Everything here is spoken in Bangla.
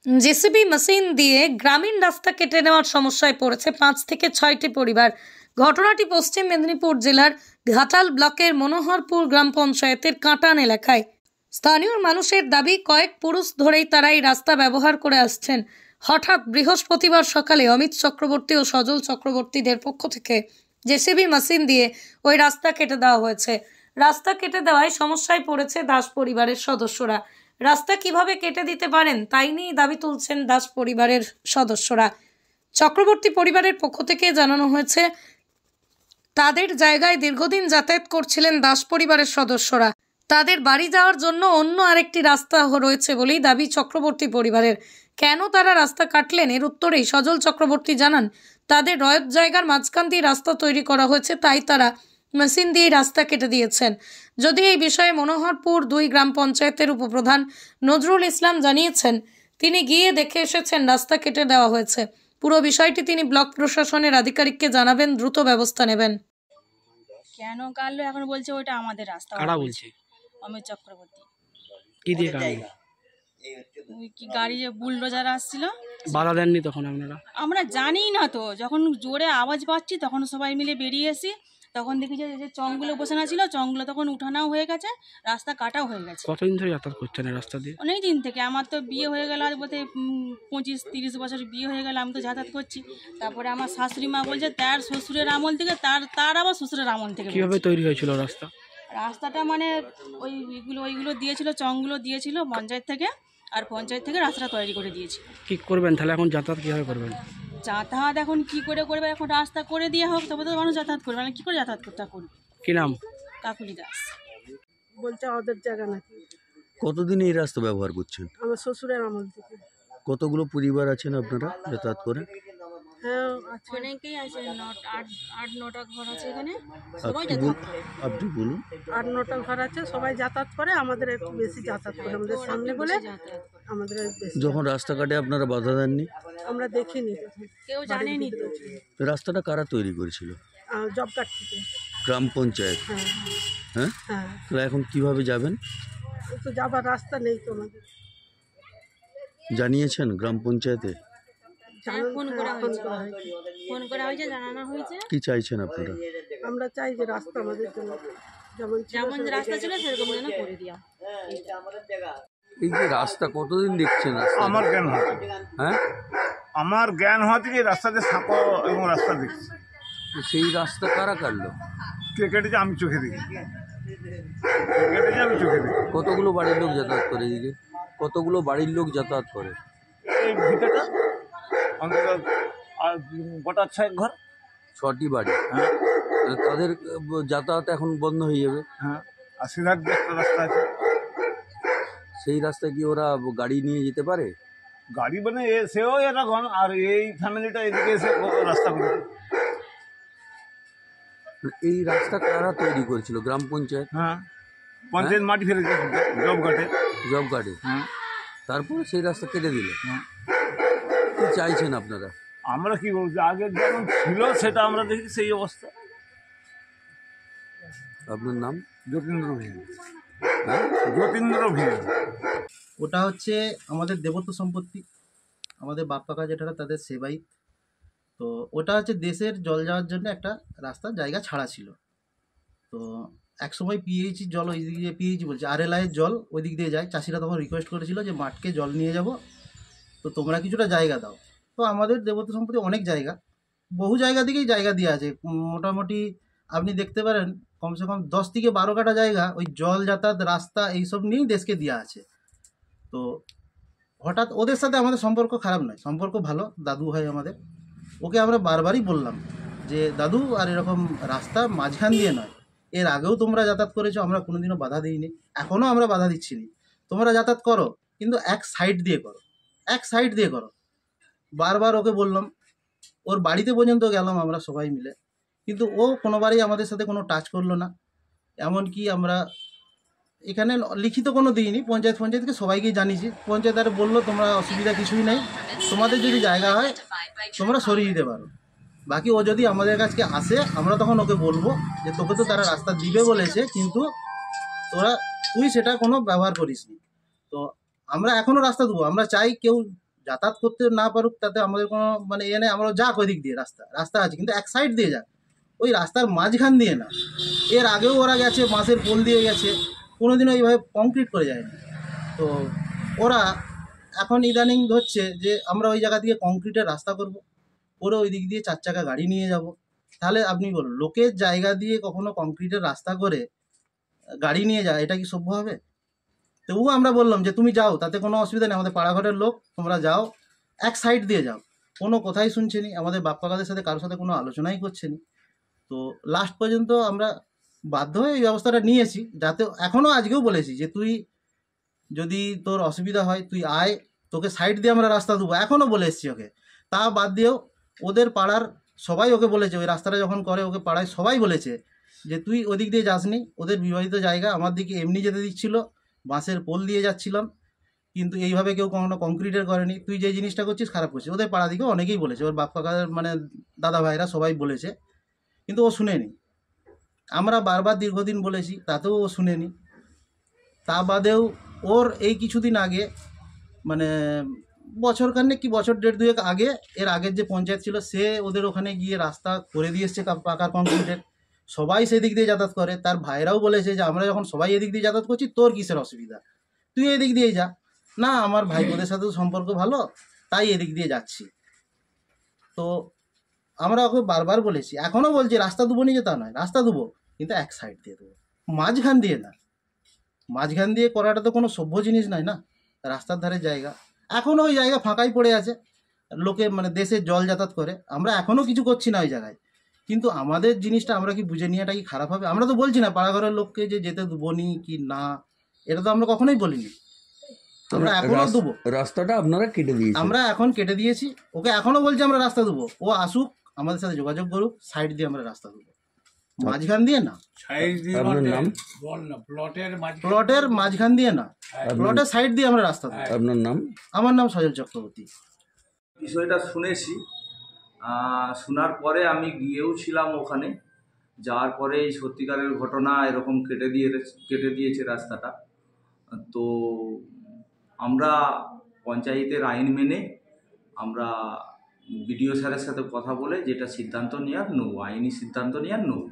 জেসিবি মেশিন দিয়ে গ্রামীণ রাস্তা কেটে নেওয়ার সমস্যায় পড়েছে 5 থেকে 6টি পরিবার। ঘটনাটি পশ্চিম মেদিনীপুর জেলার ঘাটাল ব্লকের মনোহরপুর গ্রাম পঞ্চায়েতের কাঁটান এলাকায়। স্থানীয় মানুষের দাবি, কয়েক পুরুষ ধরেই তারা এই রাস্তা ব্যবহার করে আসছেন। হঠাৎ বৃহস্পতিবার সকালে অমিত চক্রবর্তী ও সজল চক্রবর্তীদের পক্ষ থেকে জেসিবি মেশিন দিয়ে ওই রাস্তা কেটে দেওয়া হয়েছে। রাস্তা কেটে দেওয়ায় সমস্যায় পড়েছে দাস পরিবারের সদস্যরা। রাস্তা কিভাবে কেটে দিতে পারেন তাই নিয়ে দাবি তুলছেন দাস পরিবারের সদস্যরা। চক্রবর্তী পরিবারের পক্ষ থেকে জানানো হয়েছে, তাদের জায়গায় দীর্ঘদিন যাতায়াত করছিলেন দাস পরিবারের সদস্যরা। তাদের বাড়ি যাওয়ার জন্য অন্য আরেকটি রাস্তা রয়েছে বলেই দাবি চক্রবর্তী পরিবারের। কেন তারা রাস্তা কাটলেন, এর উত্তরেই সজল চক্রবর্তী জানান, তাদের রয়ত জায়গার মাঝখান দিয়ে রাস্তা তৈরি করা হয়েছে, তাই তারা মেশিন দিয়ে রাস্তা কেটে দিয়েছেন। যদি এই বিষয়ে মনোহরপুর 2 গ্রাম পঞ্চায়েতের উপপ্রধান নজরুল ইসলাম জানিয়েছেন, তিনি গিয়ে দেখে এসেছেন রাস্তা কেটে দেওয়া হয়েছে। পুরো বিষয়টি তিনি ব্লক প্রশাসনের আধিকারিককে জানাবেন, দ্রুত ব্যবস্থা নেবেন। কেন কাটলো এখন বলছে ওইটা আমাদের রাস্তা। কারা বলছে? অমিত চক্রবর্তী। কি দিয়ে কাটলো? ওই কি গাড়ি যে বুলডোজার আসছিল, বাধা দেননি তখন আপনারা? আমরা জানি না তো, যখন জোরে আওয়াজ পাচ্ছি তখন সবাই মিলে বেরিয়ে এসি, তখন দেখি যে চংগুলো বসে না ছিল, চংগুলো তখন উঠানাও হয়ে গেছে, রাস্তা কাটাও হয়ে গেছে। কতদিন ধরে যাতায়াত করছেন এই রাস্তা দিয়ে? অনেক দিন থেকে। আমার তো বিয়ে হয়ে গেল আজ বলতে 25-30 বছর বিয়ে হয়ে গেল, আমি তো যাতায়াত করছি। তারপরে আমার শাশুড়ি মা বলছে তার শ্বশুরের আমল থেকে, তার আবার শ্বশুরের আমল থেকে। কিভাবে তৈরি হয়েছিল রাস্তা? রাস্তাটা মানে ওইগুলো দিয়েছিল, চংগুলো দিয়েছিল পঞ্চায়েত থেকে, আর পঞ্চায়েত থেকে রাস্তাটা তৈরি করে দিয়েছিল। কি করবেন তাহলে এখন, যাতায়াত কিভাবে করবেন? যাতায়াত এখন কি করে করবে, এখন রাস্তা করে দিয়ে হোক তবে তো মানুষ যাতায়াত করবে, মানে কি করে যাতায়াত করতে করবে। কি নাম? কাকুলি দাস। বলছে ওদের জায়গা নাকি। কতদিন এই রাস্তা ব্যবহার করছেন? আমার শ্বশুরের আমল থেকে। কতগুলো পরিবার আছেন আপনারা যাতায়াত করে? হ্যাঁ আছে, অনেকেই আছে, 8-9টা ঘর আছে এখানে, সবাই আপনি যাতায়াত করে। আপনি বলুন। 8-9টা ঘর আছে, সবাই যাতায়াত করে। আমাদের একটু বেশি যাতায়াত করে, আমাদের সামনে বলে যাতায়াত করে। আমাদের বেশি। যখন রাস্তা কাটে আপনারা বাধা দেননি? আমরা দেখিনি, কেউ জানেনি তো। রাস্তাটা কারা তৈরি করেছিল? জব কার্ড থেকে। গ্রাম পঞ্চায়েত? হ্যাঁ হ্যাঁ, হ্যাঁ। তাহলে এখন কিভাবে যাবেন? তো যাবার রাস্তা নেই তো আমাদের। জানিয়েছেন গ্রাম পঞ্চায়েতে? ফোন করা হয়েছে, জানানো হয়েছে। কি চাইছেন আপনারা? আমরা চাই যে রাস্তা আমাদের জন্য যেমন রাস্তা ছিল সেরকম যেন করে দেওয়া। এই যে রাস্তা কতদিন দেখছেন রাস্তা? আমার জ্ঞান হতে, হ্যাঁ, আমার জ্ঞান হওয়া থেকে রাস্তাতে সাঁকো এবং রাস্তা দেখছি। তো সেই রাস্তা কারা কাটলো? কে কেটেছে আমি চোখে দেখি, কেটেছে আমি চোখে দেখি। কতগুলো বাড়ির লোক যাতায়াত করে এদিকে? কতগুলো বাড়ির লোক যাতায়াত করে? এই ভিতরটা অন্তত আর গোটা 6 ঘর। 6টি বাড়ি? হ্যাঁ তাদের যাতায়াত এখন বন্ধ হয়ে যাবে? হ্যাঁ, আর সিধার দিয়ে একটা রাস্তা আছে। সেই রাস্তায় কি ওরা গাড়ি নিয়ে যেতে পারে? গাড়ি মানে সেও এরকম, আর এই ফ্যামিলিটা এদিকে এসে রাস্তা করেছে। এই রাস্তা কারা তৈরি করেছিল? গ্রাম পঞ্চায়েত? হ্যাঁ, পঞ্চায়েত মাটি ফেলেছে জব কাটে। জব কার্ডে? হ্যাঁ। তারপরে সেই রাস্তা কেটে দিল। হ্যাঁ। কি চাইছেন আপনারা? আমরা কি বলছি, আগে যেমন ছিল সেটা আমরা দেখি সেই অবস্থা। আপনার নাম? যতীন্দ্র ভিড়। হ্যাঁ, যতীন্দ্র ভিড়। ওটা হচ্ছে আমাদের দেবত্ব সম্পত্তি, আমাদের বাপ কাকা যেটা তাদের সেবাই। তো ওটা হচ্ছে দেশের জল যাওয়ার জন্য একটা রাস্তার জায়গা ছাড়া ছিল। তো একসময় পিএইচি জল ওই দিক দিয়ে, পিএইচি বলছে RLI-এর জল ওই দিক দিয়ে যায়। চাষিরা তখন রিকোয়েস্ট করেছিল যে মাঠকে জল নিয়ে যাব, তো তোমরা কিছুটা জায়গা দাও। তো আমাদের দেবত্ব সম্পত্তি অনেক জায়গা, বহু জায়গা দিকেই জায়গা দিয়ে আছে। মোটামুটি আপনি দেখতে পারেন কমসে কম 10 থেকে 12 কাঠা জায়গা ওই জল যাতায়াত রাস্তা এইসব নিয়েই দেশকে দেওয়া আছে। তো হঠাৎ ওদের সাথে আমাদের সম্পর্ক খারাপ নয়, সম্পর্ক ভালো। দাদু হয় আমাদের, ওকে আমরা বারবারই বললাম যে দাদু আর এরকম রাস্তা মাঝখান দিয়ে নয়, এর আগেও তোমরা যাতায়াত করেছো, আমরা কোনোদিনও বাধা দিইনি, এখনও আমরা বাধা দিচ্ছি না। তোমরা যাতায়াত করো কিন্তু এক সাইড দিয়ে করো, এক সাইড দিয়ে করো। বারবার ওকে বললাম, ওর বাড়িতে পর্যন্ত গেলাম আমরা সবাই মিলে, কিন্তু ও কোনোবারই আমাদের সাথে কোনো টাচ করলো না। এমনকি আমরা এখানে লিখিত কোনো দিইনি, পঞ্চায়েতকে সবাইকেই জানিয়েছি। পঞ্চায়েত আর বললো তোমরা অসুবিধা কিছুই নেই, তোমাদের যদি জায়গা হয় তোমরা সরিয়ে দিতে পারো। বাকি ও যদি আমাদের কাছে আসে আমরা তখন ওকে বলবো যে তোকে তো তারা রাস্তা দিবে বলেছে, কিন্তু তুই সেটা কোনো ব্যবহার করিসনি। তো আমরা এখনও রাস্তা দেবো, আমরা চাই কেউ যাতায়াত করতে না পারুক তাতে আমাদের কোনো মানে নেই, আমরা যাক ওই দিক দিয়ে রাস্তা আছে, কিন্তু এক সাইড দিয়ে যাক, ওই রাস্তার মাঝখান দিয়ে না। এর আগেও ওরা গেছে, বাঁশের পোল দিয়ে গেছে, কোনোদিনও এইভাবে কংক্রিট করে যায়নি। তো ওরা এখন ইদানিং ধরছে যে আমরা ওই জায়গা থেকে কংক্রিটের রাস্তা করব, করে ওই দিক দিয়ে 4 চাকা গাড়ি নিয়ে যাব। তাহলে আপনি বলুন, লোকের জায়গা দিয়ে কখনো কংক্রিটের রাস্তা করে গাড়ি নিয়ে যায়, এটা কি সভ্য হবে? তবুও আমরা বললাম যে তুমি যাও, তাতে কোনো অসুবিধা নেই, আমাদের পাড়াঘরের লোক, তোমরা যাও, এক সাইড দিয়ে যাও। কোনো কথাই শুনছেনি, আমাদের বাপ কাকাদের সাথে কারোর সাথে কোনো আলোচনাই করছেনি। তো লাস্ট পর্যন্ত আমরা বাধ্য হয়ে এই ব্যবস্থাটা নিয়েছি, যাতে এখনও আজকেও বলেছি যে তুই যদি তোর অসুবিধা হয় তুই আয়, তোকে সাইড দিয়ে আমরা রাস্তা দেবো, এখনও বলে এসছি ওকে। তা বাদ দিয়েও ওদের পাড়ার সবাই ওকে বলেছে, ওই রাস্তাটা যখন করে ওকে পাড়ায় সবাই বলেছে যে তুই ওদিক দিয়ে যাসনি, ওদের বিবাহিত জায়গা, আমার দিকে এমনি যেতে দিচ্ছিল, বাঁশের পোল দিয়ে যাচ্ছিলাম, কিন্তু এইভাবে কেউ কখনো কংক্রিটের করেনি, তুই যে জিনিসটা করছিস খারাপ করছিস। ওদের পাড়া দিকে অনেকেই বলেছে, ওর বাপ কাকাদের মানে দাদা ভাইরা সবাই বলেছে, কিন্তু ও শুনেনি। আমরা বারবার দীর্ঘদিন বলেছি, তাতেও ও শুনেনি। তা বাদেও ওর এই কিছুদিন আগে মানে বছরখানেক কি বছর 1.5 আগে, এর আগের যে পঞ্চায়েত ছিল সে ওদের ওখানে গিয়ে রাস্তা করে দিয়ে এসছে পাকার কংক্রিটের, সবাই সেদিক দিয়ে যাতায়াত করে। তার ভাইরাও বলেছে যে আমরা যখন সবাই এদিক দিয়ে যাতায়াত করছি তোর কিসের অসুবিধা, তুই এদিক দিয়েই যা। না, আমার ভাইপোদের সাথেও সম্পর্ক ভালো, তাই এদিক দিয়ে যাচ্ছি। তো আমরা ওকে বারবার বলেছি, এখনও বলছি রাস্তা দেবো নি যে তা নয়, রাস্তা দেবো, কিন্তু এক সাইড দিয়ে দেবো, মাঝখান দিয়ে না। মাঝখান দিয়ে করাটা তো কোনো সভ্য জিনিস নয় না, রাস্তার ধারে জায়গা, এখনও ওই জায়গা ফাঁকাই পড়ে আছে, লোকে মানে দেশের জল যাতায়াত করে, আমরা এখনও কিছু করছি না ওই জায়গায়। কিন্তু আমাদের জিনিসটা আমরা কি বুঝে নিয়েটা কি খারাপ হবে? আমরা তো বলছি না পাড়াঘরের লোককে যে যেতে দেবো নি কি না, এটা তো আমরা কখনোই বলিনি, আমরা এখনও দেবো। রাস্তাটা আপনারা কেটে দিয়েছেন? আমরা এখন কেটে দিয়েছি, ওকে এখনও বলছি আমরা রাস্তা দেবো, ও আসুক আমাদের সাথে যোগাযোগ করুক, সাইড দিয়ে আমরা রাস্তা দেবো, মাঝখান দিয়ে না। আপনার নাম? প্লটের মাঝখান দিয়ে না, প্লটের সাইড দিয়ে আমরা রাস্তা দেবো। আপনার নাম? আমার নাম সজল চক্রবর্তী। বিষয়টা শুনেছি, শোনার পরে আমি গিয়েও ছিলাম ওখানে, যাওয়ার পরে এই সত্যিকারের ঘটনা, এরকম কেটে দিয়েছে রাস্তাটা। তো আমরা পঞ্চায়েতের আইন মেনে আমরা বিডিও স্যারের সাথে কথা বলে যেটা সিদ্ধান্ত নেওয়ার নেব, আইনি সিদ্ধান্ত নেওয়ার নেব।